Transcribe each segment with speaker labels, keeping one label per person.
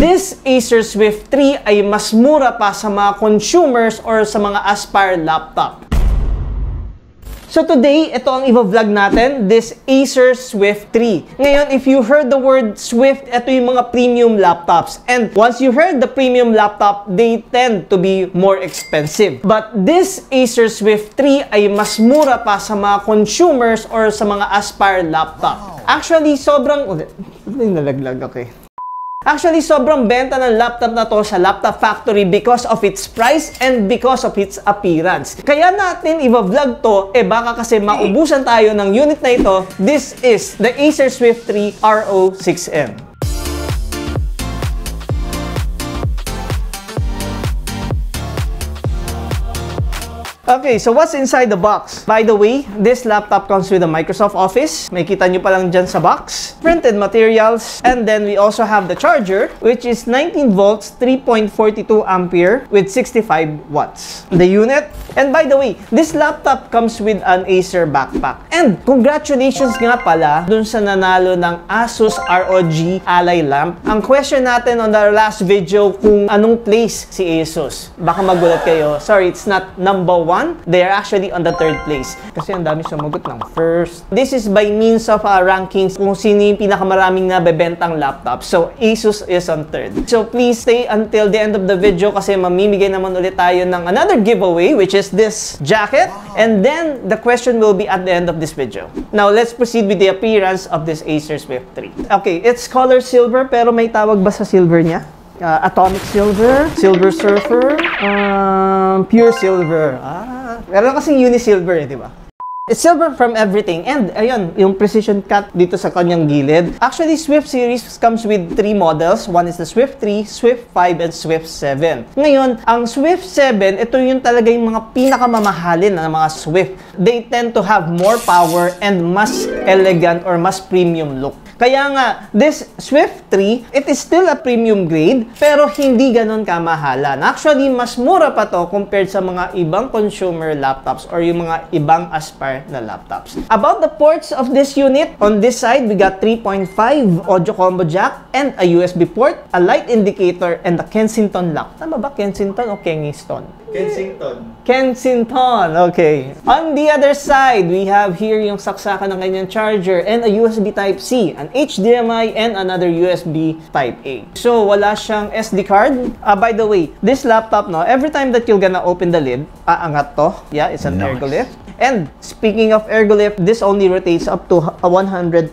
Speaker 1: this Acer Swift 3 ay mas mura pa sa mga consumers or sa mga Aspire laptop. So today, ito ang i-vlog natin, this Acer Swift 3. Ngayon, if you heard the word Swift, ito yung mga premium laptops. And once you heard the premium laptop, they tend to be more expensive. But this Acer Swift 3 ay mas mura pa sa mga consumers or sa mga Aspire laptop. Actually, sobrang... nalaglag, okay. Actually, sobrang benta ng laptop na to sa Laptop Factory because of its price and because of its appearance. Kaya natin i-vlog to, baka kasi maubusan tayo ng unit na ito. This is the Acer Swift 3 RO6N. Okay, so what's inside the box? By the way, this laptop comes with a Microsoft Office. May kita nyo pa lang dyan sa box. Printed materials. And then we also have the charger, which is 19 volts, 3.42 ampere with 65 watts. The unit. And by the way, this laptop comes with an Acer backpack. And congratulations nga pala dun sa nanalo ng Asus ROG Ally Lamp. Ang question natin on the last video kung anong place si Asus. Baka magulat kayo. Sorry, it's not number 1. They are actually on the 3rd place. Kasi ang dami sumagot ng first. This is by means of rankings kung sino yung pinakamaraming nabebentang laptop. So, Asus is on 3rd. So, please stay until the end of the video kasi mamimigay naman ulit tayo ng another giveaway, which is this jacket. And then, the question will be at the end of this video. Now, let's proceed with the appearance of this Acer Swift 3. Okay, it's color silver, pero may tawag ba sa silver niya? Atomic silver, silver surfer, pure silver. Meron kasing uni-silver di ba? It's silver from everything. And ayun, yung precision cut dito sa kanyang gilid. Actually, Swift series comes with 3 models. One is the Swift 3, Swift 5, and Swift 7. Ngayon, ang Swift 7, ito yung talaga yung mga pinakamamahalin na mga Swift. They tend to have more power and mas elegant or mas premium look. Kaya nga, this Swift 3, it is still a premium grade, pero hindi ganon kamahalan. Actually, mas mura pa to compared sa mga ibang consumer laptops or yung mga ibang Aspire na laptops. About the ports of this unit, on this side, we got 3.5 audio combo jack and a USB port, a light indicator, and a Kensington lock. Tama ba? Kensington o Kingston?
Speaker 2: Kensington.
Speaker 1: Kensington, okay. On the other side, we have here yung saksakan ng kanyang charger and a USB Type-C, an HDMI, and another USB Type-A. So, wala siyang SD card. By the way, this laptop, no, every time that you're gonna open the lid, aangat to. Yeah, it's an ergo lift. And speaking of ergo lift, this only rotates up to 130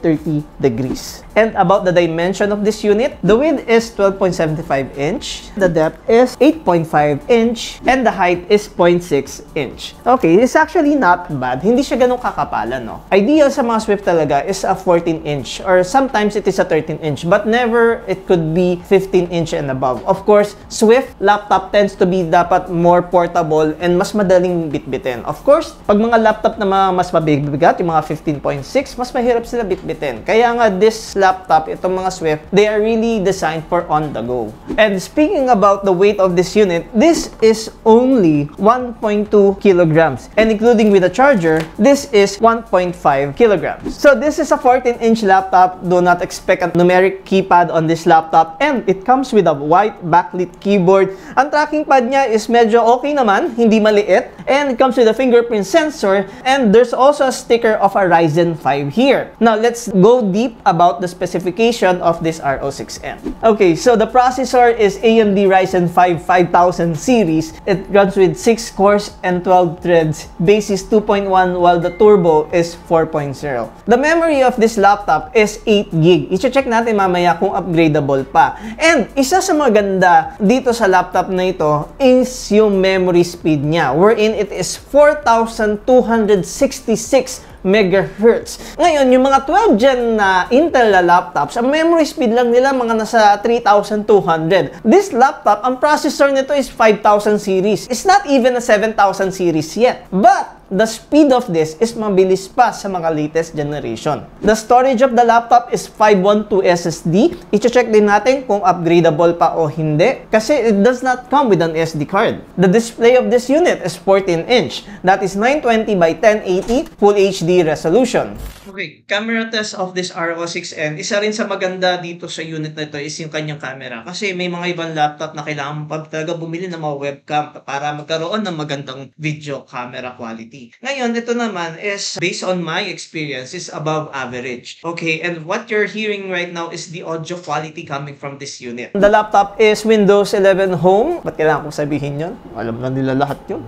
Speaker 1: degrees. And about the dimension of this unit, the width is 12.75 inch, the depth is 8.5 inch, and the height is 0.6 inch. Okay, it's actually not bad. Hindi siya ganun kakapalan, no? Ideal sa mga Swift talaga is a 14 inch or sometimes it is a 13 inch, but never it could be 15 inch and above. Of course, Swift laptop tends to be dapat more portable and mas madaling bitbitin. Of course, pag mga laptop na mas mabibigat, yung mga 15.6, mas mahirap sila bitbitin. Kaya nga, this laptop, itong mga Swift, they are really designed for on the go. And speaking about the weight of this unit, this is only 1.2 kilograms. And including with the charger, this is 1.5 kilograms. So this is a 14-inch laptop. Do not expect a numeric keypad on this laptop. And it comes with a white backlit keyboard. Ang tracking pad niya is medyo okay naman, hindi maliit. And it comes with a fingerprint sensor. And there's also a sticker of a Ryzen 5 here. Now, let's go deep about the specification of this RO6N. Okay, so the processor is AMD Ryzen 5 5000 series. It runs with 6 cores and 12 threads. Base is 2.1 while the turbo is 4.0. The memory of this laptop is 8 GB. I-check natin mamaya kung upgradable pa. And isa sa maganda dito sa laptop na ito is yung memory speed niya, wherein it is 4266 megahertz. Ngayon, yung mga 12 gen na Intel na laptops, ang memory speed lang nila mga nasa 3200. This laptop, ang processor nito is 5000 series. It's not even a 7000 series yet. But the speed of this is mabilis pa sa mga latest generation. The storage of the laptop is 512 SSD. I-check din natin kung upgradable pa o hindi kasi it does not come with an SD card. The display of this unit is 14 inch. That is 920 by 1080 Full HD resolution. Okay, camera test of this RO6N. Isa rin sa maganda dito sa unit na ito is yung kanyang camera. Kasi may mga ibang laptop na kailangan pa talaga bumili ng mga webcam para magkaroon ng magandang video camera quality. Ngayon, ito naman is, based on my experience, is above average. Okay, and what you're hearing right now is the audio quality coming from this unit. The laptop is Windows 11 Home. Ba't kailangan kong sabihin yun? Alam na nila lahat yun.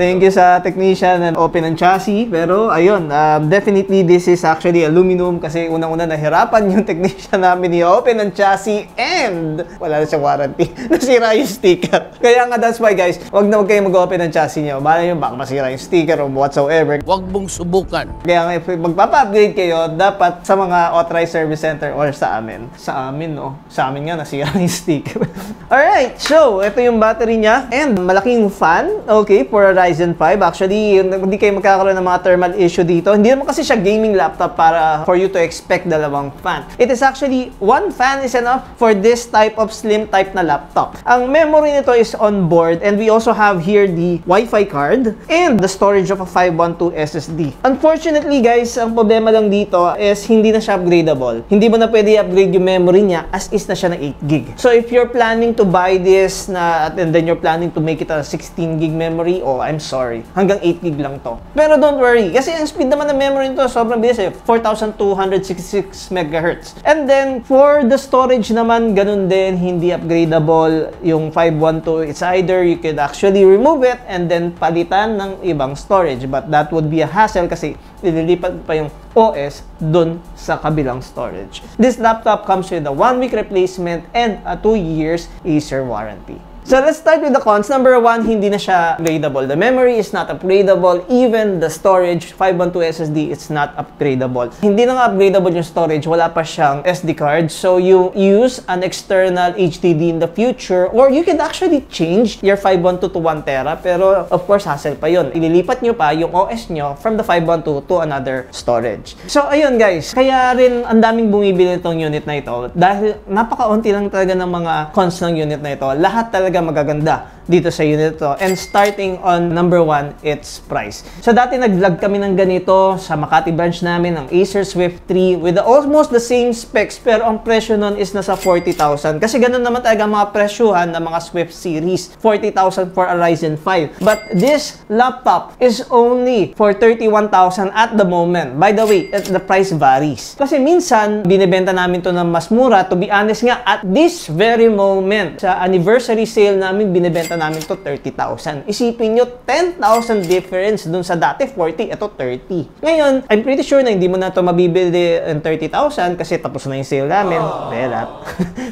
Speaker 1: Thank you sa technician and open ang chassis. Pero ayun, definitely this is actually aluminum kasi unang-una nahirapan yung technician namin i-open ang chassis and wala na siyang warranty. Nasira yung sticker. Kaya nga that's why guys, wag kayo mag-open ang chassis nyo. Bala nyo baka masira yung sticker or whatsoever.
Speaker 2: Wag mong subukan.
Speaker 1: Kaya nga if magpapa-upgrade kayo, dapat sa mga authorized service center or sa amin. Sa amin, no? Sa amin nga nasira yung sticker. Alright, so ito yung battery niya and malaking fan. Okay, for a Ryzen 5. Actually, hindi kayo magkakaroon ng mga thermal issue dito. Hindi naman kasi siya gaming laptop para for you to expect dalawang fan. It is actually, one fan is enough for this type of slim type na laptop. Ang memory nito is on board and we also have here the Wi-Fi card and the storage of a 512 SSD. Unfortunately guys, ang problema lang dito is hindi na siya upgradable. Hindi mo na pwede i-upgrade yung memory niya as is na siya ng 8GB. So if you're planning to buy this and then you're planning to make it a 16GB memory, I'm sorry. Hanggang 8GB lang to. Pero don't worry. Kasi ang speed naman ng memory nito, sobrang bilis eh. 4,266 MHz. And then, for the storage naman, ganun din. Hindi upgradable yung 512. It's either you could actually remove it and then palitan ng ibang storage. But that would be a hassle kasi ililipat pa yung OS dun sa kabilang storage. This laptop comes with a 1-week replacement and a 2 years Acer warranty. So let's start with the cons. Number 1, hindi na siya upgradable. The memory is not upgradable. Even the storage, 512 SSD, it's not upgradable. Hindi na nga upgradable yung storage. Wala pa siyang SD card. So you use an external HDD in the future or you can actually change your 512 to 1TB. Pero of course, hassle pa yun. Ililipat nyo pa yung OS nyo from the 512 to another storage. So ayun guys, kaya rin ang daming bumibili itong unit na ito. Dahil napakaunti lang talaga ng mga cons ng unit na ito. Lahat talaga magaganda dito sa unit to. And starting on number 1, its price. So dati nag-vlog kami ng ganito sa Makati branch namin ng Acer Swift 3 with almost the same specs pero ang presyo nun is nasa 40,000. Kasi ganun naman talaga mga presyuhan ng mga Swift series. 40,000 for a Ryzen 5. But this laptop is only for 31,000 at the moment. By the way, the price varies. Kasi minsan, binibenta namin to ng mas mura. To be honest nga, at this very moment, sa anniversary sale namin, binibenta namin to 30,000. Isipin nyo, 10,000 difference dun sa dati 40, ito 30. Ngayon, I'm pretty sure na hindi mo na to mabibili in 30,000 kasi tapos na yung sale namin.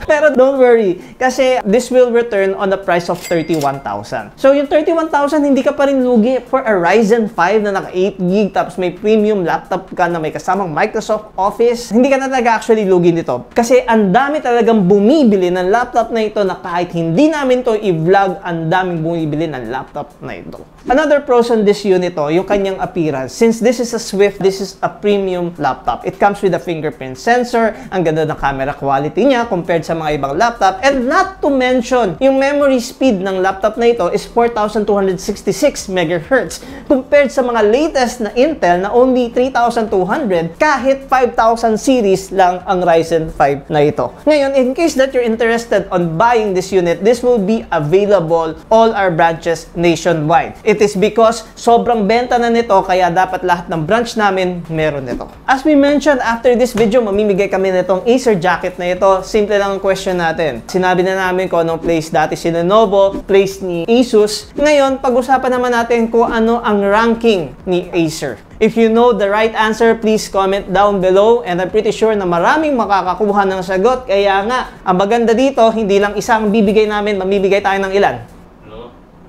Speaker 1: Pero don't worry, kasi this will return on the price of 31,000. So yung 31,000, hindi ka pa rin lugi for a Ryzen 5 na naka 8GB tapos may premium laptop ka na may kasamang Microsoft Office. Hindi ka na talaga actually lugi nito. Kasi ang dami talagang bumibili ng laptop na ito na kahit hindi namin to i-vlog, ang daming bumibili ng laptop na ito. Another pros on this unit yung kanyang appearance. Since this is a Swift, this is a premium laptop. It comes with a fingerprint sensor. Ang ganda ng camera quality niya compared sa mga ibang laptop. And not to mention, yung memory speed ng laptop na ito is 4,266 MHz compared sa mga latest na Intel na only 3,200 kahit 5,000 series lang ang Ryzen 5 na ito. Ngayon, in case that you're interested on buying this unit, this will be available all our branches nationwide. It is because sobrang benta na nito kaya dapat lahat ng branch namin meron nito. As we mentioned, after this video, mamimigay kami nitong Acer jacket na ito. Simple lang ang question natin. Sinabi na namin kung anong place dati si Lenovo, place ni Asus. Ngayon, pag-usapan naman natin kung ano ang ranking ni Acer. If you know the right answer, please comment down below and I'm pretty sure na maraming makakakuha ng sagot. Kaya nga, ang maganda dito, hindi lang isang bibigay namin, mamibigay tayo ng ilan?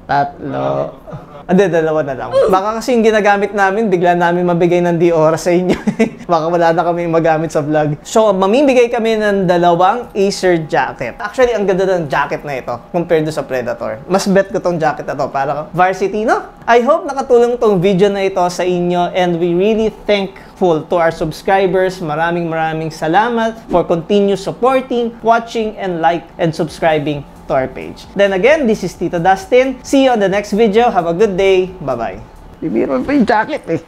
Speaker 1: Tatlo. Hindi, dalawa na lang. Baka kasi yung ginagamit namin, bigla namin mabigay ng di oras sa inyo. Baka wala na kami magamit sa vlog. So, mamimigay kami ng dalawang Acer jacket. Actually, ang ganda ng jacket na ito compared to sa Predator. Mas bet ko tong jacket na to para varsity, no? I hope nakatulong tong video na ito sa inyo and we really thankful to our subscribers. Maraming salamat for continue supporting, watching, and like and subscribing to our page. Then again, this is Tito Dustin. See you on the next video. Have a good day. Bye-bye. Bibiro pa yung jacket eh.